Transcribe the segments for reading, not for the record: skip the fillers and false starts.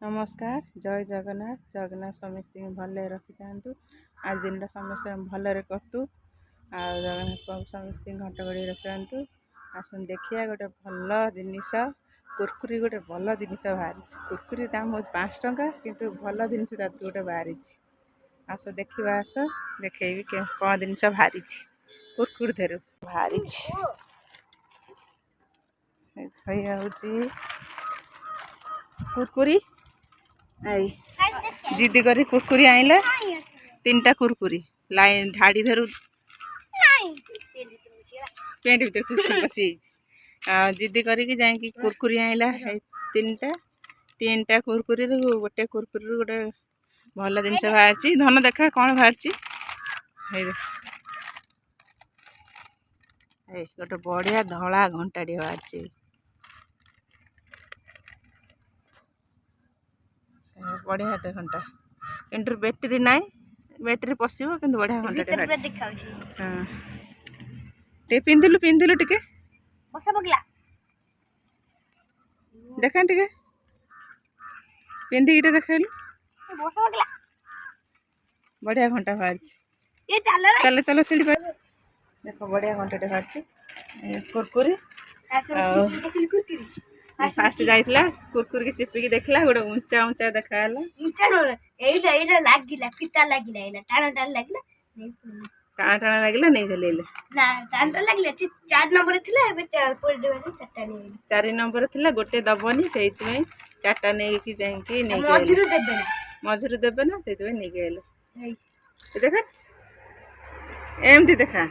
नमस्कार जय जगन्नाथ जगन्नाथ समस्त भले रखी था। आज दिन समस्त भलरे कटु आ जगन्नाथ समस्त घंट गड़ी रखु। आसन देखिए गोटे भल जिनिस कुरकुरी गोटे भल जिनिस बाहरी। कुरकुरी दाम हूँ 5 टंका किंतु भल जिनिस गोटे बाहरी। आस देखा आस देखेबी कौन जिनिस बाहरी कुरकुरी धर बाहरी कुरकुरी आई जिद्दी करी कुरकुरी आइला 3टा कुरकुरी लाइन ढाड़ी धरू पेंट भीतर कुरकुरी बसी जिद्दी करी जाकि कुरकुरी आइला 3टा कुरकुरी गोटे कुरकुरी गोटे भल जिनस बाहर धन देखा कौन बाहर गोटे बढ़िया धला घंटाटी बाहर बढ़िया घंटा किंतु बैटेरी ना बैटेरी पशो कि बढ़िया घंटा हाँ टे पिंधिलु पिंधिलु टिके देखा टिके पिंधिक देखलु बढ़िया घंटा बाहर चलो चलो सीढ़ी पर देख बढ़िया घंटा बाहर कुरकुरी फास्ट जाइला कुरकुरी के चिपिकी देखला गोटे ऊंचा ऊंचा देखाला टाण टाण लगिला नहीं धले ना टाण टाण लगिला 4 नंबर थिला एबे 4 नंबर थिला गोटे दबनी सेइत में 4टा नहीं कि जाई नहीं मजूरी देबे ना सेइत में नहीं गेले देखा एमती देखा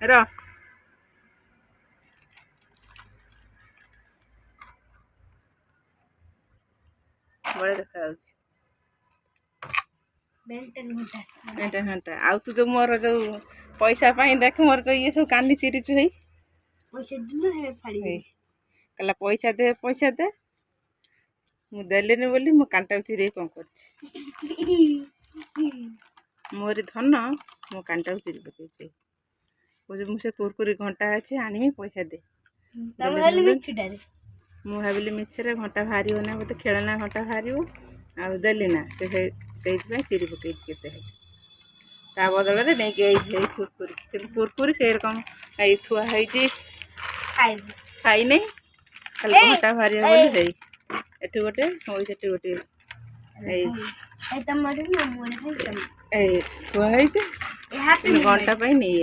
र बड़े देखा बेंटन घंटा आउ तू जो मोर जो पैसा पाई देख मोर तो ये सब कानी चिरीचु है कहला पैसा दे मु देलेनी बोली मो कांटा चिरी कौन कर मोरी धन मो कांटा चिरी पकई मुझे कुरकुरी घंटा अच्छे आनी पैसा दे मु भाविली मिछरे घंटा बाहर ना बोलते खेलना घंटा बाहर आ देली ना से चिरी पकई ता बदल में नहीं गई कुरकुरी कुरकुरी से रकम थुआई खाई नहीं खाली घंटा बाहर बोली एटी गोटे से गोटे थुआई घंटा नहीं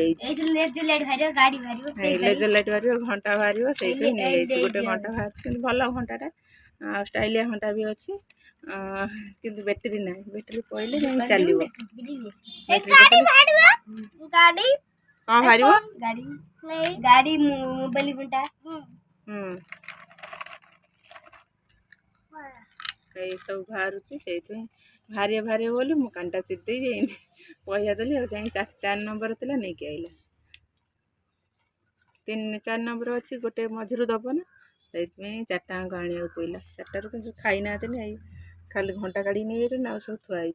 लेजर लाइट बाहर घंटा बाहर से गोटे घंटा बाहर भल घंटा स्टाइलिया घंटा भी अच्छी किंतु बैटेरी ना बैटेरी पड़े जाए चलो कौन बाहर गाड़ी मोबाइल घंटा सब बाहर से भारी भारी बोली मु कांटा चिदी पैसा देली जा 4 नंबर थी नहीं कि आइला 4 नंबर अच्छी गोटे मझुर दब ना से 4टा अंक आने पड़ा 4टार खाई ना खाली घंटा काढ़ी नहीं जाए ना सब थुआई